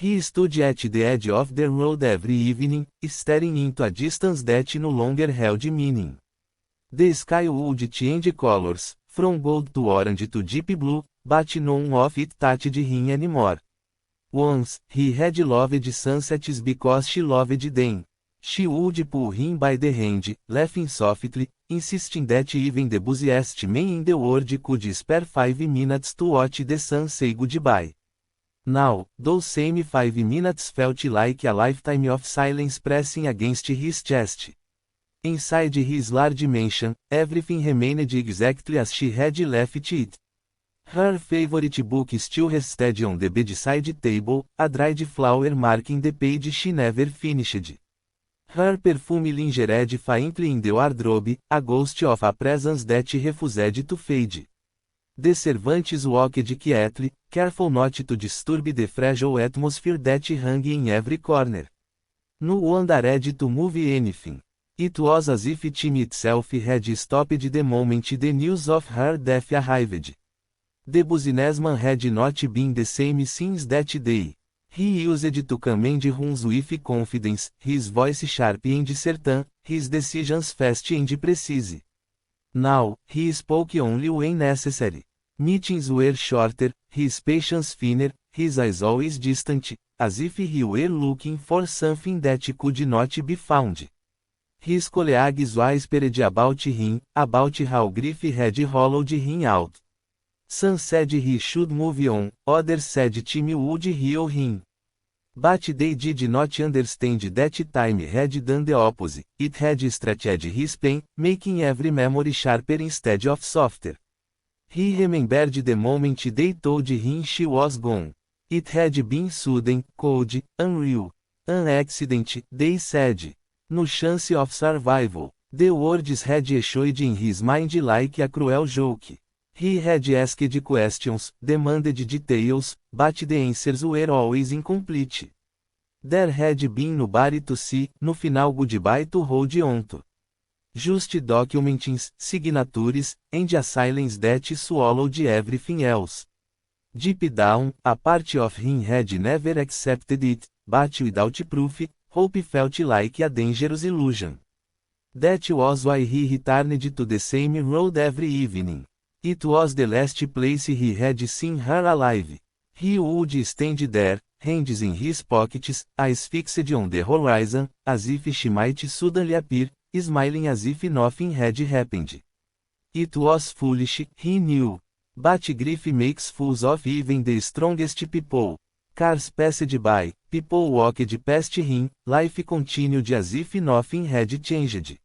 He stood at the edge of the road every evening, staring into a distance that no longer held meaning. The sky would change colors, from gold to orange to deep blue, but none of it touched him anymore. Once, he had loved sunsets because she loved them. She would pull him by the hand, laughing softly, insisting that even the busiest man in the world could spare 5 minutes to watch the sun say goodbye. Now, those same 5 minutes felt like a lifetime of silence pressing against his chest. Inside his large mansion, everything remained exactly as she had left it. Her favorite book still rested on the bedside table, a dried flower marking the page she never finished. Her perfume lingered faintly in the wardrobe, a ghost of a presence that refused to fade. The servants walked quietly, careful not to disturb the fragile atmosphere that hung in every corner. No one dared to move anything. It was as if time itself had stopped the moment the news of her death arrived. The businessman had not been the same since that day. He used to command rooms with confidence, his voice sharp and certain, his decisions fast and precise. Now, he spoke only when necessary. Meetings were shorter, his patience thinner, his eyes always distant, as if he were looking for something that could not be found. His colleagues whispered about him, about how grief had hollowed him out. Some said he should move on, others said time would heal him. But they did not understand that time had done the opposite, it had stretched his pain, making every memory sharper instead of softer. He remembered the moment they told him she was gone. It had been sudden, cold, unreal. An accident, they said. No chance of survival. The words had echoed in his mind like a cruel joke. He had asked questions, demanded details, but the answers were always incomplete. There had been nobody to see, no final goodbye to hold on to. Just documents, signatures, and a silence that swallowed everything else. Deep down, a part of him had never accepted it, but without proof, hope felt like a dangerous illusion. That was why he returned to the same road every evening. It was the last place he had seen her alive. He would stand there, hands in his pockets, eyes fixed on the horizon, as if she might suddenly appear, smiling as if nothing had happened. It was foolish, he knew. But grief makes fools of even the strongest people. Cars passed by, people walked past him, life continued as if nothing had changed.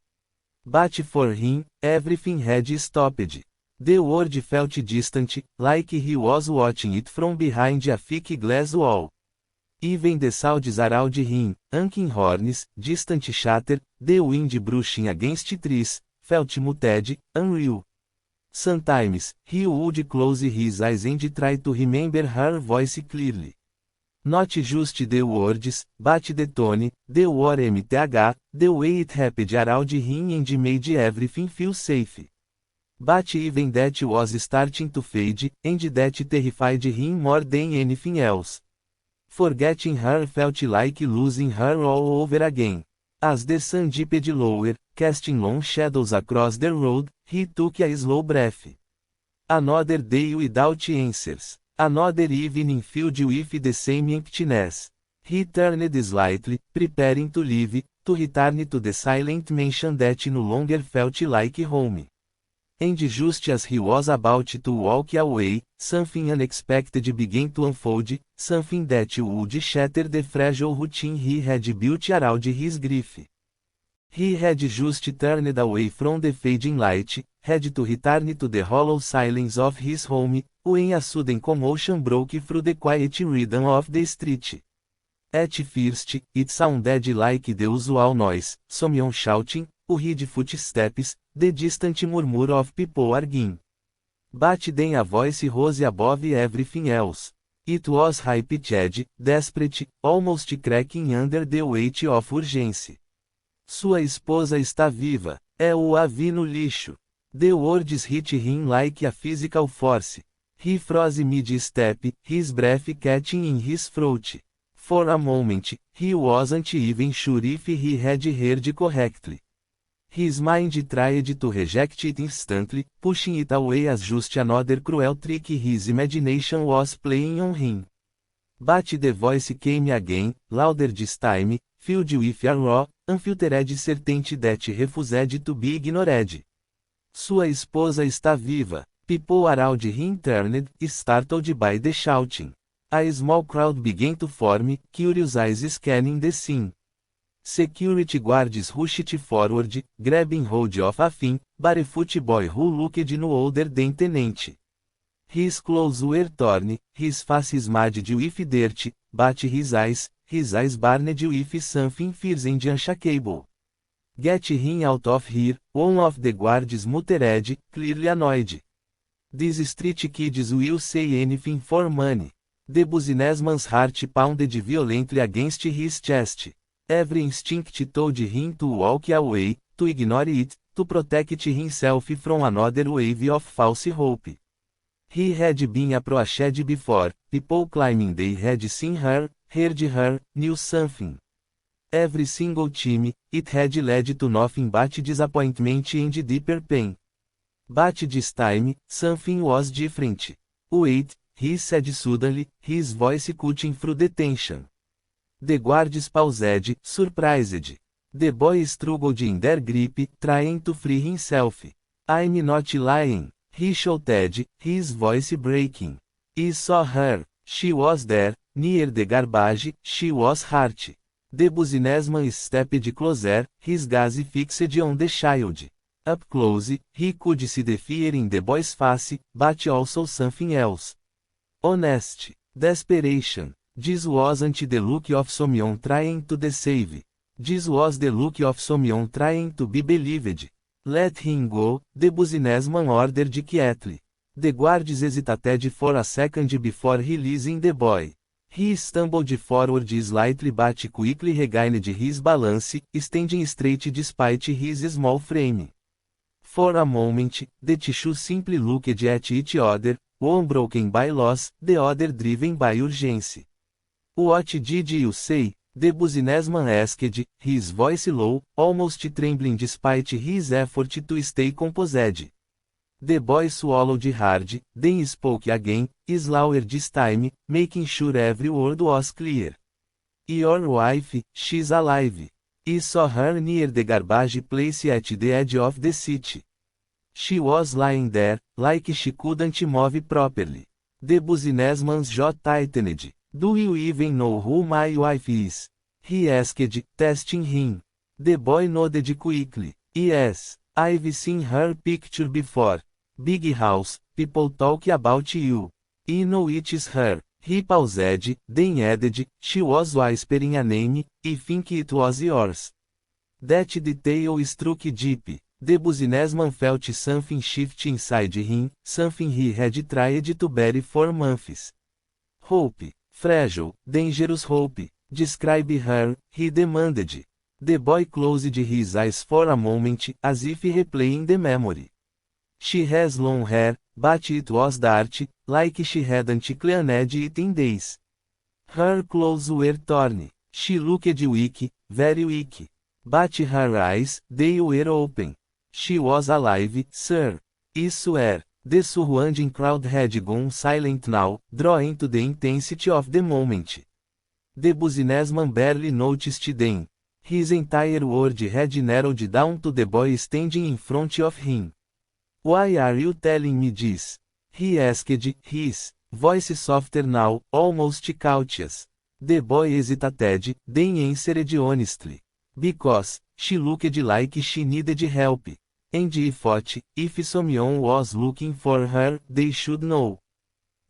But for him, everything had stopped. The world felt distant, like he was watching it from behind a thick glass wall. Even the sounds around him, honking horns, distant chatter, the wind brushing against trees, felt muted, unreal. Sometimes, he would close his eyes and try to remember her voice clearly. Not just the words, but the tone, the warmth, the way it happened around him and made everything feel safe. But even that was starting to fade, and that terrified him more than anything else. Forgetting her felt like losing her all over again. As the sun dipped lower, casting long shadows across the road, he took a slow breath. Another day without answers. Another evening filled with the same emptiness. He turned slightly, preparing to leave, to return to the silent mansion that no longer felt like home. And just as he was about to walk away, something unexpected began to unfold, something that would shatter the fragile routine he had built around his grief. He had just turned away from the fading light, had to return to the hollow silence of his home, when a sudden commotion broke through the quiet rhythm of the street. At first, it sounded like the usual noise, someone shouting, hurried footsteps, the distant murmur of people arguing. But then a voice rose above everything else. It was high-pitched, desperate, almost cracking under the weight of urgency. Sua esposa está viva. Eu a vi no lixo. The words hit him like a physical force. He froze mid-step, his breath catching in his throat. For a moment, he wasn't even sure if he had heard correctly. His mind tried to reject it instantly, pushing it away as just another cruel trick his imagination was playing on him. But the voice came again, louder this time, filled with a raw, unfiltered certainty that refused to be ignored. Sua esposa está viva. People around him turned, startled by the shouting. A small crowd began to form, curious eyes scanning the scene. Security guards rushed forward, grabbing hold of a thin, barefoot boy who looked no older than tenant. His clothes were torn, his face smudged with dirt, but his eyes burned with something fierce and unshakable. Get him out of here, one of the guards muttered, clearly annoyed. These street kids will say anything for money. The businessman's heart pounded violently against his chest. Every instinct told him to walk away, to ignore it, to protect himself from another wave of false hope. He had been approached before, people claiming they had seen her, heard her, knew something. Every single time, it had led to nothing but disappointment and deeper pain. But this time, something was different. Wait, he said suddenly, his voice cutting through the tension. The guards paused, surprised. The boy struggled in their grip, trying to free himself. I'm not lying, he shouted, his voice breaking. I saw her. She was there, near the garbage, she was hurt. The businessman stepped closer, his gaze fixed on the child. Up close, he could see the fear in the boy's face, but also something else. Honest. Desperation. This wasn't the look of someone trying to deceive. This was the look of someone trying to be believed. Let him go, the businessman ordered quietly. The guards hesitated for a second before releasing the boy. He stumbled forward slightly but quickly regained his balance, standing straight despite his small frame. For a moment, the two simply looked at each other, one broken by loss, the other driven by urgency. What did you say? The businessman asked, his voice low, almost trembling despite his effort to stay composed. The boy swallowed hard, then spoke again, slower this time, making sure every word was clear. Your wife, she's alive. I saw her near the garbage place at the edge of the city. She was lying there, like she couldn't move properly. The businessman's jaw tightened. Do you even know who my wife is? He asked, testing him. The boy nodded quickly. Yes, I've seen her picture before. Big house, people talk about you. I know it's her. He paused, then added, she was whispering a name, I think it was yours. That detail struck deep. The businessman felt something shift inside him, something he had tried to bury for months. Hope. Fragile, dangerous hope. Describe her, he demanded. The boy closed his eyes for a moment, as if replaying the memory. She has long hair, but it was dark, like she hadn't cleaned it in days. Her clothes were torn. She looked weak, very weak. But her eyes, they were open. She was alive, sir. I swear. The surrounding crowd had gone silent now, drawing to the intensity of the moment. The businessman barely noticed them. His entire world had narrowed down to the boy standing in front of him. Why are you telling me this? He asked, his voice softer now, almost cautious. The boy hesitated, then answered honestly. Because, she looked like she needed help. And I thought, if someone was looking for her, they should know.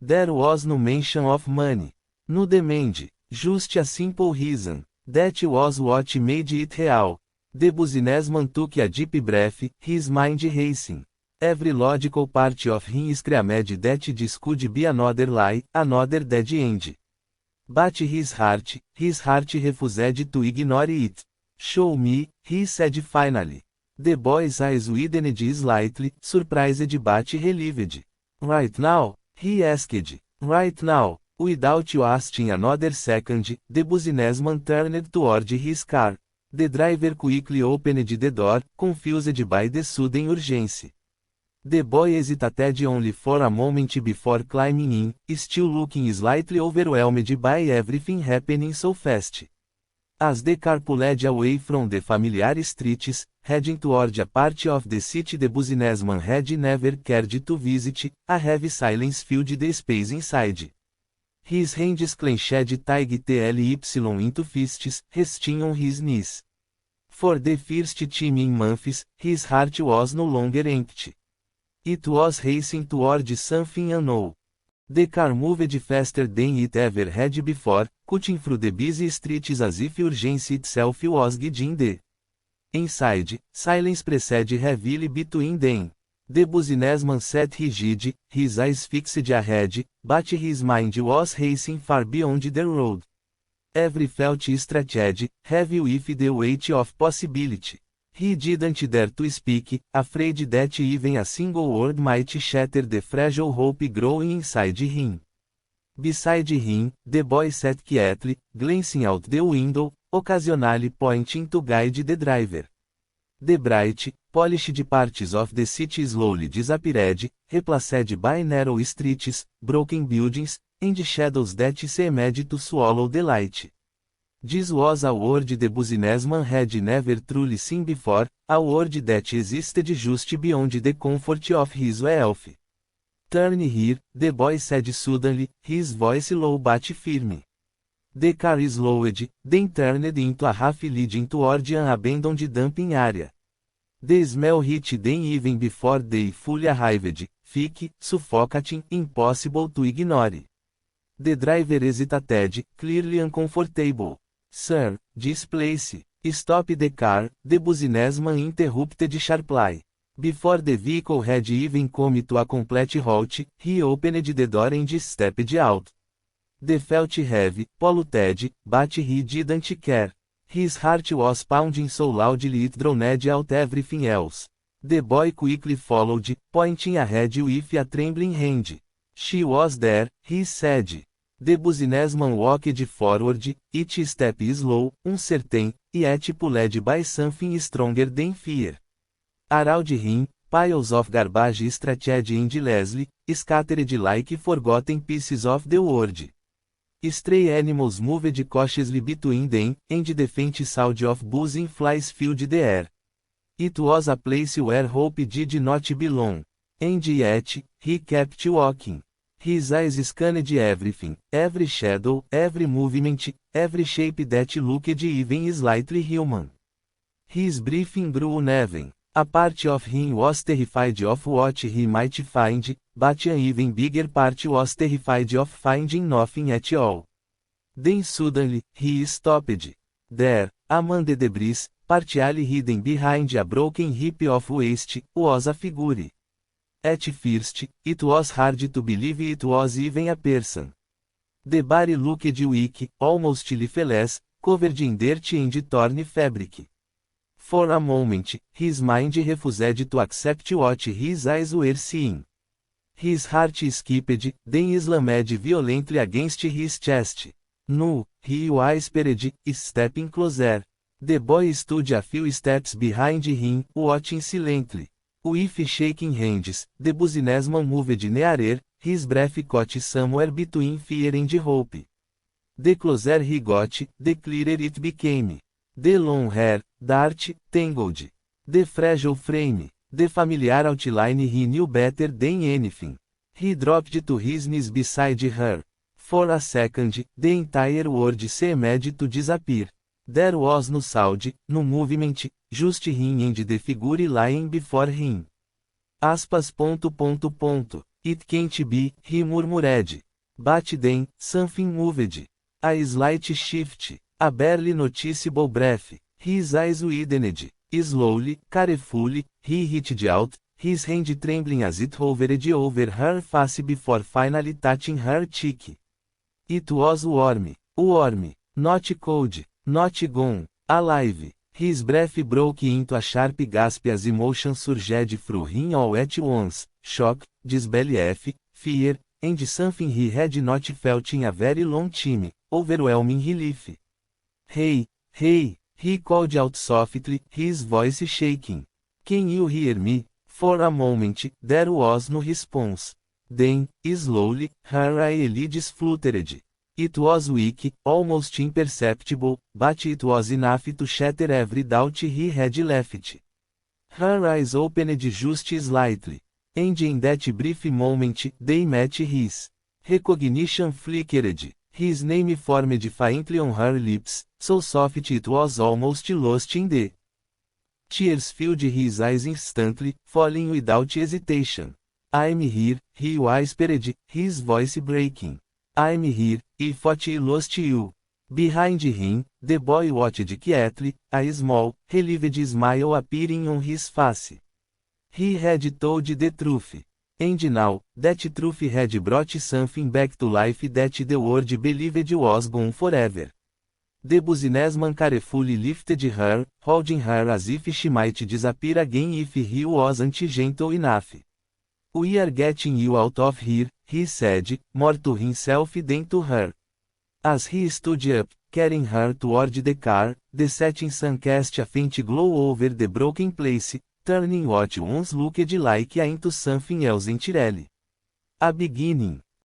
There was no mention of money. No demand, just a simple reason. That was what made it real. The businessman took a deep breath, his mind racing. Every logical part of him screamed that this could be another lie, another dead end. But his heart refused to ignore it. Show me, he said finally. The boy's eyes widened slightly, surprised but relieved. Right now? He asked. Right now. Without wasting another second, the businessman turned toward his car. The driver quickly opened the door, confused by the sudden urgency. The boy hesitated only for a moment before climbing in, still looking slightly overwhelmed by everything happening so fast. As the car pulled away from the familiar streets, heading toward a part of the city the businessman had never cared to visit, a heavy silence filled the space inside. His hands clenched tightly into fists, resting on his knees. For the first time in months, his heart was no longer empty. It was racing toward something unknown. The car moved faster than it ever had before, cutting through the busy streets as if urgency itself was guiding the. Inside, silence pressed heavily between them. The businessman sat rigid, his eyes fixed ahead, but his mind was racing far beyond the road. Every felt stretched, heavy with the weight of possibility. He didn't dare to speak, afraid that even a single word might shatter the fragile hope growing inside him. Beside him, the boy sat quietly, glancing out the window, occasionally pointing to guide the driver. The bright, polished parts of the city slowly disappeared, replaced by narrow streets, broken buildings, and shadows that seemed to swallow the light. This was a world the businessman had never truly seen before, a world that existed just beyond the comfort of his wealth. Turn here, the boy said suddenly, his voice low but firm. The car slowed, then turned into a half leading toward an abandoned dumping area. The smell hit them even before they fully arrived, thick, suffocating, impossible to ignore. The driver hesitated, clearly uncomfortable. Sir, this place. Stop the car, the businessman interrupted sharply. Before the vehicle had even come to a complete halt, he opened the door and stepped out. The felt heavy, polluted, but he didn't care. His heart was pounding so loudly it drowned out everything else. The boy quickly followed, pointing ahead with a trembling hand. She was there, he said. The businessman walked forward, each step slow, uncertain, yet pulled by something stronger than fear. Around him, piles of garbage stretched endlessly, scattered like forgotten pieces of the world. Stray animals moved cautiously between them, and the faint sound of buzzing flies filled the air. It was a place where hope did not belong. And yet, he kept walking. His eyes scanned everything, every shadow, every movement, every shape that looked even slightly human. His breathing grew uneven. A part of him was terrified of what he might find, but an even bigger part was terrified of finding nothing at all. Then suddenly, he stopped. There, among the debris, partially hidden behind a broken heap of waste, was a figure. At first, it was hard to believe it was even a person. The body looked weak, almost lifeless, covered in dirt and torn fabric. For a moment, his mind refused to accept what his eyes were seeing. His heart skipped, then slammed violently against his chest. No, he whispered, stepping closer. The boy stood a few steps behind him, watching silently. With shaking hands, the businessman moved nearer, his breath caught somewhere between fear and hope. The closer he got, the clearer it became. The long hair, dark, tangled. The fragile frame, the familiar outline he knew better than anything. He dropped to his knees beside her. For a second, the entire world seemed to disappear. There was no sound, no movement, just him and the figure lying before him. Aspas. It can't be, he murmured. But then, something moved. A slight shift, a barely noticeable breath. His eyes widened. Slowly, carefully, he reached out, his hand trembling as it hovered over her face before finally touching her cheek. It was warm, not cold. Not gone, alive. His breath broke into a sharp gasp as emotion surged through him all at once, shock, disbelief, fear, and something he had not felt in a very long time, overwhelming relief. Hey, hey, he called out softly, his voice shaking. Can you hear me? For a moment, there was no response. Then, slowly, her eyelids fluttered. It was weak, almost imperceptible, but it was enough to shatter every doubt he had left. Her eyes opened just slightly. And in that brief moment, they met his. Recognition flickered. His name formed faintly on her lips, so soft it was almost lost in the. Tears filled his eyes instantly, falling without hesitation. I'm here, he whispered, his voice breaking. I'm here, if I lost you. Behind him, the boy watched quietly, a small, relieved smile appearing on his face. He had told the truth. And now, that truth had brought something back to life that the world believed was gone forever. The businessman carefully lifted her, holding her as if she might disappear again if he wasn't gentle enough. We are getting you out of here, he said, more to himself than to her. As he stood up, carrying her toward the car, the setting sun cast a faint glow over the broken place, turning what once looked like into something else entirely. A beginning.